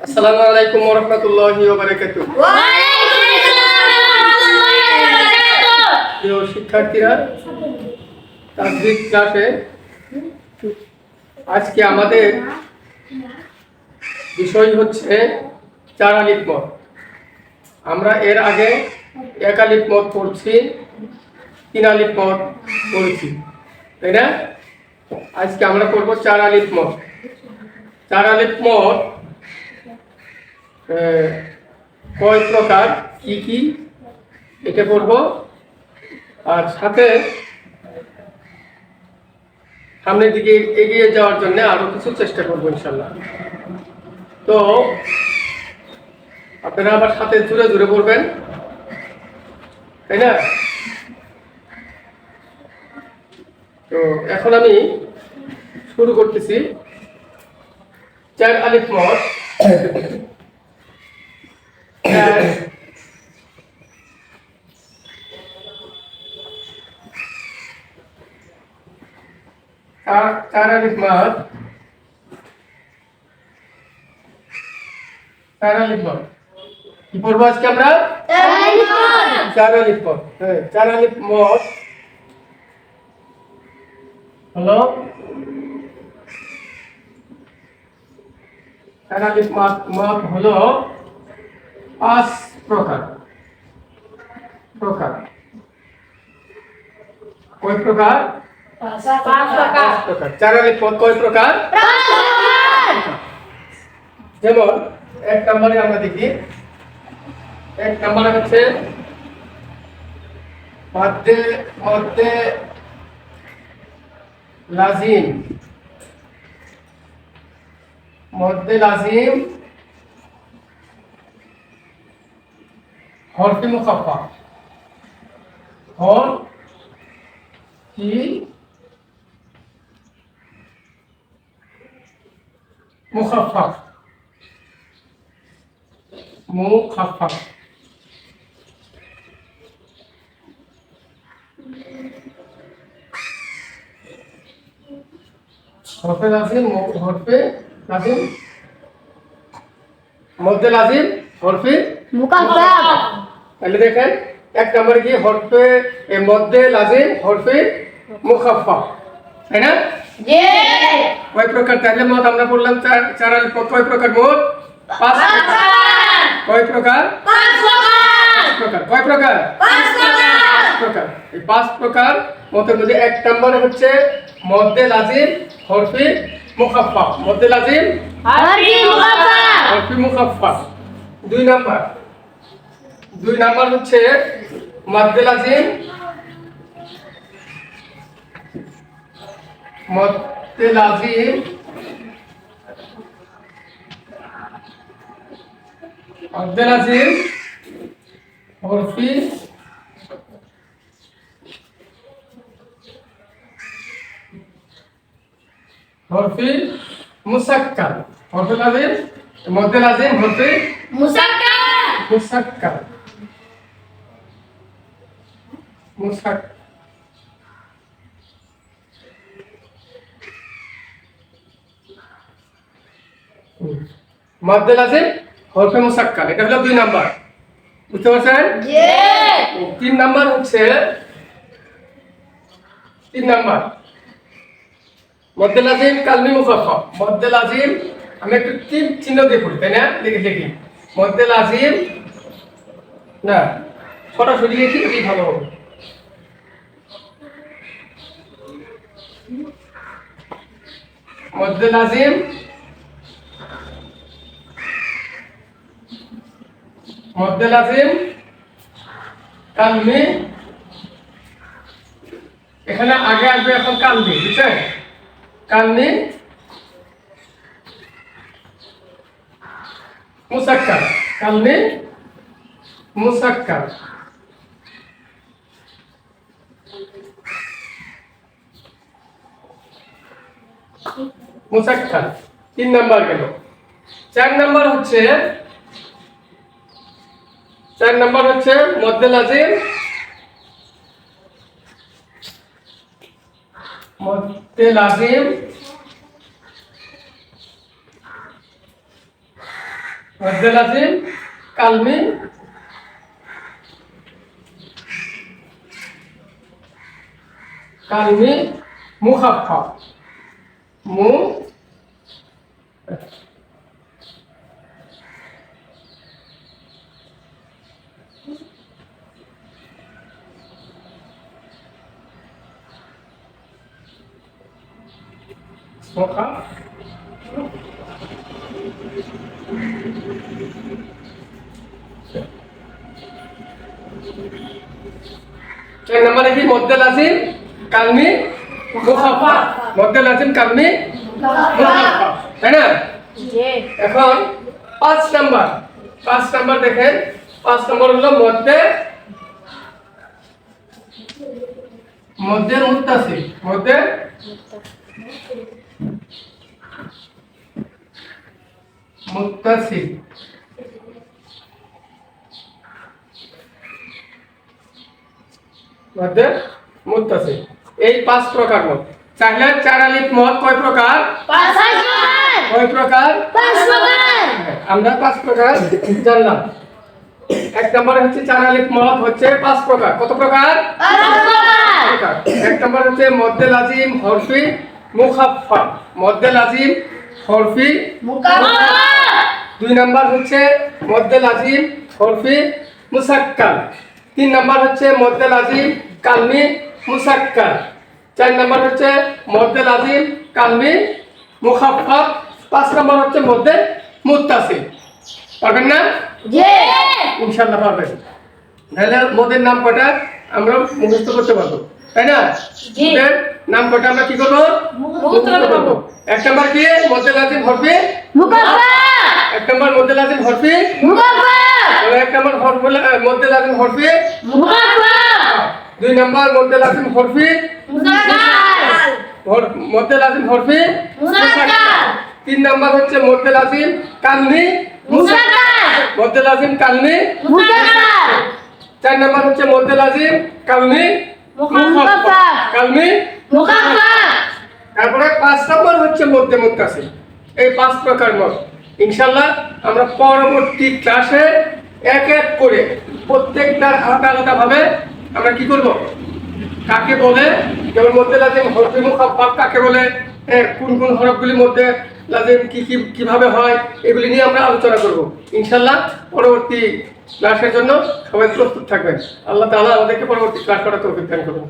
আসসালামু আলাইকুম ওয়া রাহমাতুল্লাহি ওয়া বারাকাতুহু। ওয়া আলাইকুম আসসালাম ওয়া রাহমাতুল্লাহি ওয়া বারাকাতুহু। প্রিয় শিক্ষার্থীরা, তাজবিদ ক্লাসে আজকে আমাদের বিষয় হচ্ছে চার আলিফ মদ। আমরা এর আগে এক আলিফ মদ পড়ছি, তিন আলিফ মদ পড়েছি, তাই না? আজকে আমরা পড়বো চার আলিফ মদ। চার আলিফ মদ কয় প্রকার, কি কি, এটা পড়বো। আর সাথে সামনের দিকে এগিয়ে যাওয়ার জন্য আরো কিছু চেষ্টা করবো ইনশাল্লাহ। তো আপনারা আবার সাথে জুড়ে জুড়ে পড়বেন, তাই না? তো এখন আমি শুরু করতেছি চার আলিফ মদ। চার আলিফ মদ, চার আলিফ মদ কি পড়বো আজকে আমরা? চার আলিফ মদ। হ্যাঁ, চার আলিফ মদ হলো, চার আলিফ মদ হলো 5 প্রকার। কয় প্রকার? 5 প্রকার। চার আলিফ মদ কয় প্রকার? যেমন এক নম্বরে আমরা দেখি, এক নম্বরে হচ্ছে মধ্যে লাজিম, মধ্যে লাজিম হরফে মুখাফফা, হরফি মুখাফফা, মুখাফফা। হরফে লাজিম, হরফে লাজিম, মধ্যে লাজিম, হরফে মুকাফফা। তাহলে দেখেন এক নম্বরে কি হরফে মধ্যে লাজিম, হরফে মুখাফফা, তাই না? জি। কয় প্রকার তাহলে মদ আমরা বললাম? চার আলিফ মদ কয় প্রকার? মোট 5 প্রকার। কয় প্রকার? 5 প্রকার। কয় প্রকার? 5 প্রকার। এই 5 প্রকার মতের মধ্যে এক নম্বরে হচ্ছে মধ্যে লাজিম, হরফে মুখাফফা। মধ্যে লাজিম, হরফি মুকাফফা। হরফে মুখাফফা। দুই নাম্বার হচ্ছে মধ্যে লাজিম, মধ্যে লাজিম হরফি মুসাক্কাল। হরফে লাজিম, মধ্যে লাজিম, হরফে মুসাক্কাল। মধ্যে লাজিম, হরফে মুসাক্কাল, এটা হলো 2 নাম্বার। বুঝতে পারছেন? জি। 3 নাম্বার হচ্ছে, 3 নাম্বার মধ্যে লাজিম কালমি মুখাফফা। মধ্যে লাজিম আমি একটু তীর চিহ্ন দিয়ে পড়ি, তাই না? দেখি মধ্যে লাজিম, না সরাসরি লিখি, এটাই ভালো হবে। মধ্যে লাজিম, কালমি, এখানে আগে আসবে এখন কালমি, বুঝছেন? কালমি মুসাক্কাল, কালমি মুসাক্কাল। মুসাক্কাল 3 নাম্বার গেল। 4 নাম্বার হচ্ছে মধ্যে লাজিম, মধ্যে লাজিম মধ্যে লাজিম কালমি কালমি মুখাফফাফ মু মুখাফফাফ 4 নম্বরে কি মধ্যে লাজিম কালমি মুখাফফাফ মধ্যে লাজিম কালমি মুখাফফাফ তাই না এখন 5 নাম্বার দেখেন 5 নাম্বার হলো মধ্যে মুত্তাসিল মধ্যে মুত্তাসিল মধ্যে মুত্তাসিল এই 5 প্রকার মত চাইলে 4 আলিফ মত কয় প্রকার 5 কয় প্রকার 5 প্রকার আমরা 5 প্রকার জানলাম এক নম্বরে হচ্ছে 4 আলিফ মত হচ্ছে 5 প্রকার কত প্রকার 5 প্রকার এক নম্বর হচ্ছে মধ্যে লাজিম হরফি মুখাফফাফ মধ্যে লাজিম হরফি মুকাফফাফ 2 নাম্বার হচ্ছে মধ্যে লাজিম হরফি মুসাক্কাল 3 নাম্বার হচ্ছে মধ্যে লাজিম কালমি মুসাক্কাল 4 নাম্বার হচ্ছে মধ্যে লাজিম কালমি মুখাফফাফ 5 নাম্বার হচ্ছে মধ্যে মুত্তাসিল পারবেন না জি ইনশাআল্লাহ পারবেন তাহলে মদের নাম কয়টা আমরা মুখস্থ করতে পারবো তাই না জি। এর নাম কয়টা আমরা কি করব মুখস্থ করতে পারবো। এক নাম্বার কি মধ্যে লাজিম হরফি মুকাফফাফ এক নাম্বার মধ্যে লাজিম হরফি মুকাফফাফ তাহলে এক নাম্বার হরফ মধ্যে লাজিম হরফি মুকাফফাফ 2 নাম্বার মধ্যে লাজিম হরফি মুসাক্কাল মধ্যে লাজিম হরফি মুসাক্কাল 3 নাম্বার হচ্ছে মধ্যে লাজিম কালমি মুসাক্কাল মধ্যে লাজিম কালমি মুসাক্কাল 4 নাম্বার হচ্ছে মধ্যে লাজিম কালমি মুখাফফাফ কালমি মুকাফফাফ তারপরে 5 নম্বর হচ্ছে মধ্যে মুত্তাসিল এই 5 প্রকার মত ইনশাআল্লাহ আমরা পরবর্তী ক্লাসে এক এক করে প্রত্যেকটার আলাদা আলাদা ভাবে আমরা কি করব কাকে বলে যেমন মধ্যে লাজিম হরফি মুখাফফাফ কাকে বলে কোন কোন হরফগুলির মধ্যে লাজিম কিভাবে হয় এগুলি নিয়ে আমরা আলোচনা করব ইনশাআল্লাহ পরবর্তী ক্লাসের জন্য সবাই প্রস্তুত থাকবেন আল্লাহ তাআলা আমাদেরকে পরবর্তী ক্লাস করার তৌফিক দান করুন